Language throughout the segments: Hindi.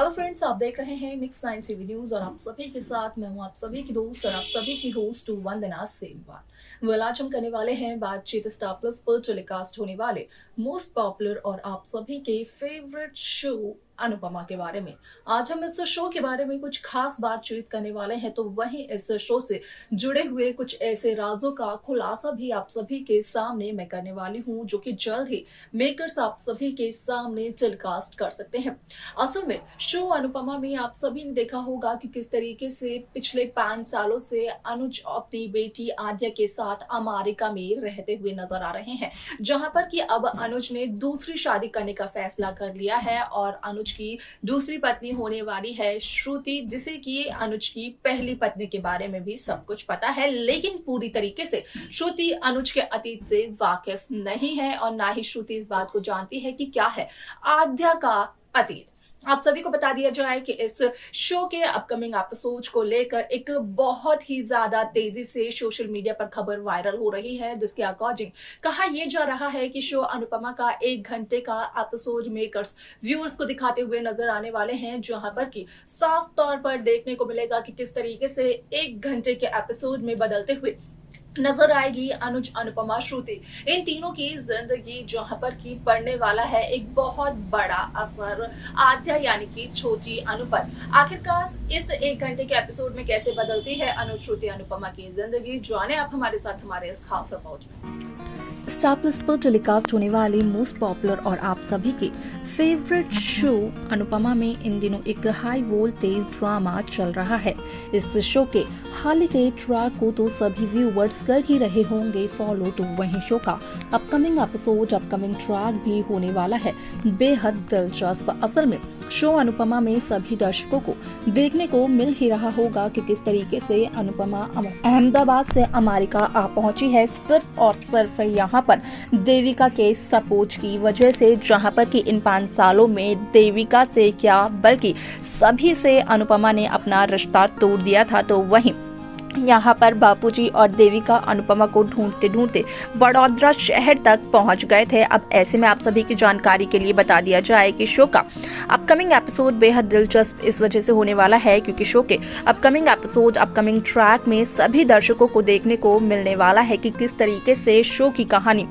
हेलो फ्रेंड्स, आप देख रहे हैं Next 9 टीवी न्यूज और आप सभी के साथ मैं हूं आप सभी की दोस्त और आप सभी की होस्ट वंदना सेमवाल। वेल, आज हम करने वाले हैं बातचीत स्टार प्लस पर टेलीकास्ट होने वाले मोस्ट पॉपुलर और आप सभी के फेवरेट शो अनुपमा के बारे में। आज हम इस शो के बारे में कुछ खास बातचीत करने वाले हैं, तो वहीं इस शो से जुड़े हुए कुछ ऐसे राजों का खुलासा भी आप सभी के सामने मैं करने वाली हूं, जो कि जल्द ही मेकर्स आप सभी के सामने टेलीकास्ट कर सकते हैं। असल में शो अनुपमा में आप सभी ने देखा होगा कि किस तरीके से पिछले 5 सालों से अनुज अपनी बेटी आद्या के साथ अमेरिका में रहते हुए नजर आ रहे हैं, जहां पर कि अब अनुज ने दूसरी शादी करने का फैसला कर लिया है और अनुज की दूसरी पत्नी होने वाली है श्रुति, जिसे कि अनुज की पहली पत्नी के बारे में भी सब कुछ पता है, लेकिन पूरी तरीके से श्रुति अनुज के अतीत से वाकिफ नहीं है और ना ही श्रुति इस बात को जानती है कि क्या है आद्या का अतीत। आप सभी को बता दिया जाए कि इस शो के अपकमिंग एपिसोड को लेकर एक बहुत ही ज्यादा तेजी से सोशल मीडिया पर खबर वायरल हो रही है, जिसके अकॉर्डिंग कहा यह जा रहा है कि शो अनुपमा का 1 घंटे का एपिसोड मेकर्स व्यूअर्स को दिखाते हुए नजर आने वाले हैं, जहां पर कि साफ तौर पर देखने को मिलेगा कि किस तरीके से 1 घंटे के एपिसोड में बदलते हुए नजर आएगी अनुज, अनुपमा, श्रुति, इन तीनों की जिंदगी, जहां पर की पड़ने वाला है एक बहुत बड़ा असर आद्या यानी कि छोटी अनु पर। आखिरकार इस 1 घंटे के एपिसोड में कैसे बदलती है अनुज, श्रुति, अनुपमा की जिंदगी, जाने आप हमारे साथ हमारे इस खास रिपोर्ट में। स्टार प्लस पर टेलीकास्ट होने वाली मोस्ट पॉपुलर और आप सभी के फेवरेट शो अनुपमा में इन दिनों एक हाई वोल्टेज ड्रामा चल रहा है। इस शो के हाल के ट्रैक को तो सभी व्यूअर्स कर ही रहे होंगे फॉलो, तो वहीं शो का अपकमिंग एपिसोड, अपकमिंग ट्रैक भी होने वाला है बेहद दिलचस्प। असल में शो अनुपमा में सभी दर्शकों को देखने को मिल ही रहा होगा कि किस तरीके से अनुपमा अहमदाबाद से अमेरिका आ पहुंची है, सिर्फ और सिर्फ यहाँ पर देविका के सपोर्ट की वजह से, जहाँ पर कि इन 5 सालों में देविका से क्या बल्कि सभी से अनुपमा ने अपना रिश्ता तोड़ दिया था। तो वहीं यहाँ पर बापूजी और देविका अनुपमा को ढूंढते ढूंढते बड़ौदा शहर तक पहुंच गए थे। अब ऐसे में आप सभी की जानकारी के लिए बता दिया जाए कि शो का अपकमिंग एपिसोड बेहद दिलचस्प इस वजह से होने वाला है क्योंकि शो के अपकमिंग एपिसोड, अपकमिंग ट्रैक में सभी दर्शकों को देखने को मिलने वाला है कि किस तरीके से शो की कहानी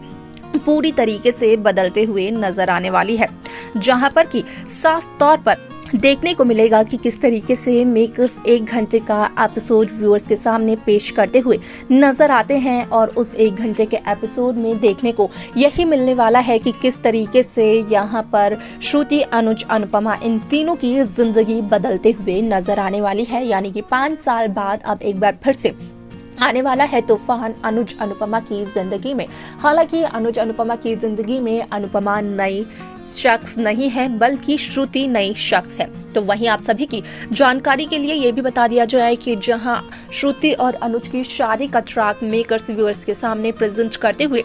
पूरी तरीके से बदलते हुए नजर आने वाली है, जहां पर कि साफ तौर पर देखने को मिलेगा कि किस तरीके से मेकर्स 1 घंटे का एपिसोड व्यूअर्स के सामने पेश करते हुए नजर आते हैं और उस 1 घंटे के एपिसोड में देखने को यही मिलने वाला है कि किस तरीके से यहाँ पर श्रुति, अनुज, अनुपमा, इन तीनों की जिंदगी बदलते हुए नजर आने वाली है। यानी कि 5 साल बाद अब एक बार फिर से आने वाला है तूफान अनुज, अनुपमा की जिंदगी में। हालांकि अनुज, अनुपमा की जिंदगी में अनुपमा नई शख्स नहीं है बल्कि श्रुति नई शख्स है। तो वहीं आप सभी की जानकारी के लिए ये भी बता दिया जाए कि जहां श्रुति और अनुज की शादी का ट्रैक मेकर्स व्यूअर्स के सामने प्रेजेंट करते हुए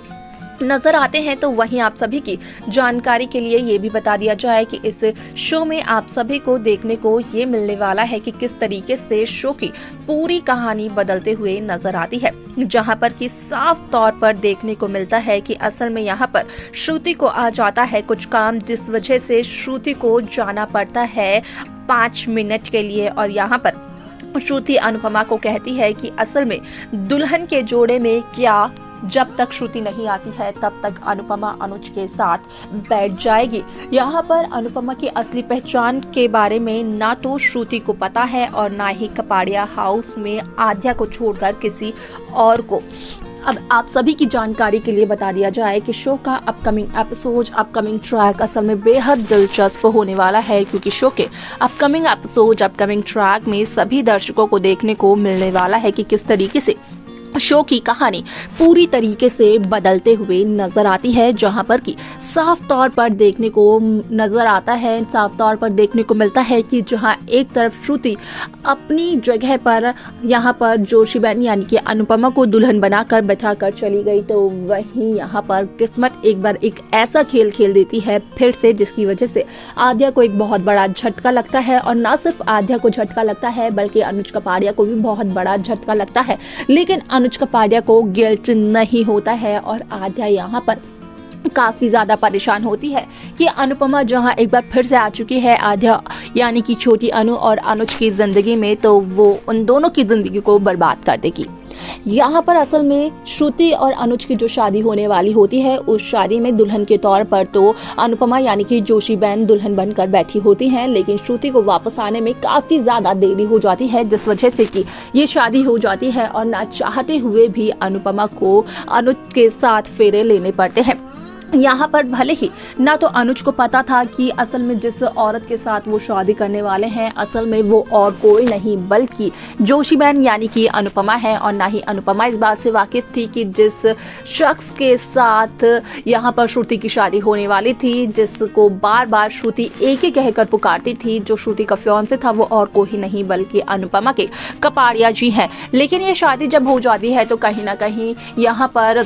नजर आते हैं, तो वहीं आप सभी की जानकारी के लिए ये भी बता दिया जाए कि इस शो में आप सभी को देखने को ये मिलने वाला है कि किस तरीके से शो की पूरी कहानी बदलते हुए नजर आती है, जहां पर कि साफ तौर पर देखने को मिलता है कि असल में यहाँ पर श्रुति को आ जाता है कुछ काम, जिस वजह से श्रुति को जाना पड़ता है 5 मिनट के लिए और यहाँ पर श्रुति अनुपमा को कहती है कि असल में दुल्हन के जोड़े में क्या, जब तक श्रुति नहीं आती है तब तक अनुपमा अनुज के साथ बैठ जाएगी। यहाँ पर अनुपमा की असली पहचान के बारे में ना तो श्रुति को पता है और ना ही कपाड़िया हाउस में आद्या को छोड़कर किसी और को। अब आप सभी की जानकारी के लिए बता दिया जाए कि शो का अपकमिंग एपिसोड, अपकमिंग ट्रैक असल में बेहद दिलचस्प होने वाला है क्योंकि शो के अपकमिंग एपिसोड, अपकमिंग ट्रैक में सभी दर्शकों को देखने को मिलने वाला है कि किस तरीके से शो की कहानी पूरी तरीके से बदलते हुए नजर आती है, जहां पर कि साफ तौर पर देखने को नजर आता है, साफ तौर पर देखने को मिलता है कि जहां एक तरफ श्रुति अपनी जगह पर यहाँ पर जोशीबेन यानी कि अनुपमा को दुल्हन बनाकर बैठाकर चली गई, तो वहीं यहाँ पर किस्मत एक बार एक ऐसा खेल खेल देती है फिर से, जिसकी वजह से आद्या को एक बहुत बड़ा झटका लगता है और ना सिर्फ आद्या को झटका लगता है बल्कि अनुज कपाड़िया को भी बहुत बड़ा झटका लगता है। लेकिन अनुज कपाड़िया को गिल्ट नहीं होता है और आद्या यहाँ पर काफ़ी ज़्यादा परेशान होती है कि अनुपमा जहां एक बार फिर से आ चुकी है आध्या यानी कि छोटी अनु और अनुज की ज़िंदगी में, तो वो उन दोनों की ज़िंदगी को बर्बाद कर देगी। यहाँ पर असल में श्रुति और अनुज की जो शादी होने वाली होती है, उस शादी में दुल्हन के तौर पर तो अनुपमा यानी कि जोशी बहन दुल्हन बनकर बैठी होती हैं, लेकिन श्रुति को वापस आने में काफ़ी ज़्यादा देरी हो जाती है, जिस वजह से कि ये शादी हो जाती है और ना चाहते हुए भी अनुपमा को अनुज के साथ फेरे लेने पड़ते हैं। यहाँ पर भले ही ना तो अनुज को पता था कि असल में जिस औरत के साथ वो शादी करने वाले हैं असल में वो और कोई नहीं बल्कि जोशी बहन यानी कि अनुपमा है, और ना ही अनुपमा इस बात से वाकिफ थी कि जिस शख्स के साथ यहाँ पर श्रुति की शादी होने वाली थी, जिसको बार बार श्रुति एक ही कहकर पुकारती थी, जो श्रुति का फियांसे था, वो और कोई नहीं बल्कि अनुपमा के कपाड़िया जी हैं। लेकिन ये शादी जब हो जाती है तो कहीं ना कहीं यहाँ पर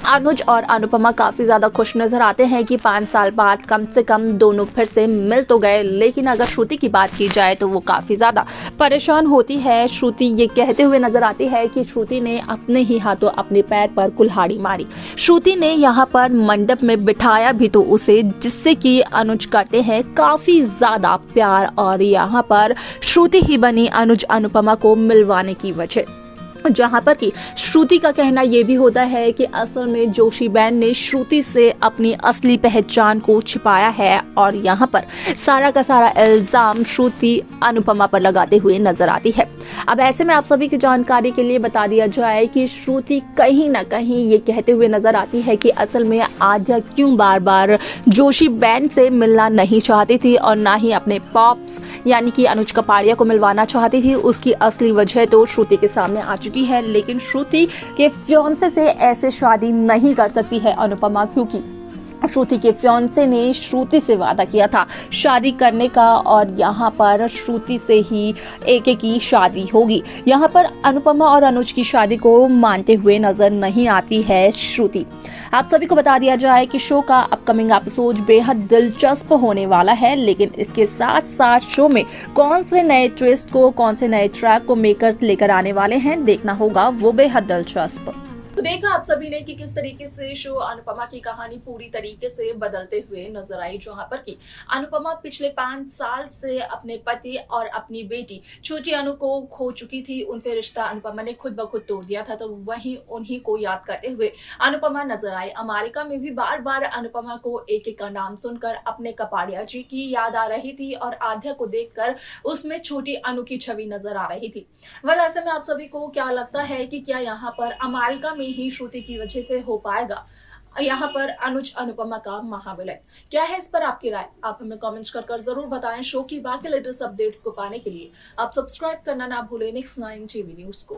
अनुज और अनुपमा काफ़ी ज़्यादा खुश नज़र आते हैं कि 5 साल बाद कम से कम दोनों फिर से मिल तो गए। लेकिन अगर श्रुति की बात की जाए तो वो काफ़ी ज़्यादा परेशान होती है। श्रुति ये कहते हुए नज़र आती है कि श्रुति ने अपने ही हाथों अपने पैर पर कुल्हाड़ी मारी। श्रुति ने यहाँ पर मंडप में बिठाया भी तो उसे, जिससे कि अनुज करते हैं काफ़ी ज़्यादा प्यार, और यहाँ पर श्रुति ही बनी अनुज अनुपमा को मिलवाने की वजह। जहां पर कि श्रुति का कहना यह भी होता है कि असल में जोशी बहन ने श्रुति से अपनी असली पहचान को छिपाया है, और यहाँ पर सारा का सारा इल्जाम श्रुति अनुपमा पर लगाते हुए नजर आती है। अब ऐसे में आप सभी की जानकारी के लिए बता दिया जाए कि श्रुति कहीं ना कहीं ये कहते हुए नजर आती है कि असल में आध्या क्यों बार बार जोशी बहन से मिलना नहीं चाहती थी और ना ही अपने पॉप्स यानी कि अनुज कपाड़िया को मिलवाना चाहती थी। उसकी असली वजह तो श्रुति के सामने आ चुकी है, लेकिन श्रुति के फियांसे से ऐसे शादी नहीं कर सकती है अनुपमा, क्योंकि श्रुति के फियांसे ने श्रुति से वादा किया था शादी करने का, और यहाँ पर श्रुति से ही एक की शादी होगी। यहाँ पर अनुपमा और अनुज की शादी को मानते हुए नजर नहीं आती है श्रुति। आप सभी को बता दिया जाए कि शो का अपकमिंग एपिसोड बेहद दिलचस्प होने वाला है, लेकिन इसके साथ साथ शो में कौन से नए ट्विस्ट को, कौन से नए ट्रैक को मेकर्स लेकर आने वाले हैं, देखना होगा, वो बेहद दिलचस्प। तो देखा आप सभी ने कि किस तरीके से शो अनुपमा की कहानी पूरी तरीके से बदलते हुए नजर आई, जहां पर कि अनुपमा पिछले 5 साल से अपने पति और अपनी बेटी छोटी अनु को खो चुकी थी। उनसे रिश्ता अनुपमा ने खुद ब खुद तोड़ दिया था, तो वहीं उन्हीं को याद करते हुए अनुपमा नजर आई। अमेरिका में भी बार बार अनुपमा को एक एक का नाम सुनकर अपने कपाड़िया जी की याद आ रही थी, और आध्या को देखकर उसमें छोटी अनु की छवि नजर आ रही थी। वह ऐसे में आप सभी को क्या लगता है कि क्या यहाँ पर अमेरिका में ही श्रुति की वजह से हो पाएगा यहाँ पर अनुज अनुपमा का महाविलय? क्या है इस पर आपकी राय? आप हमें कमेंट्स कर जरूर बताएं। शो की बाकी लेटेस्ट अपडेट्स को पाने के लिए आप सब्सक्राइब करना ना भूलें नेक्स्ट 9 टीवी न्यूज को।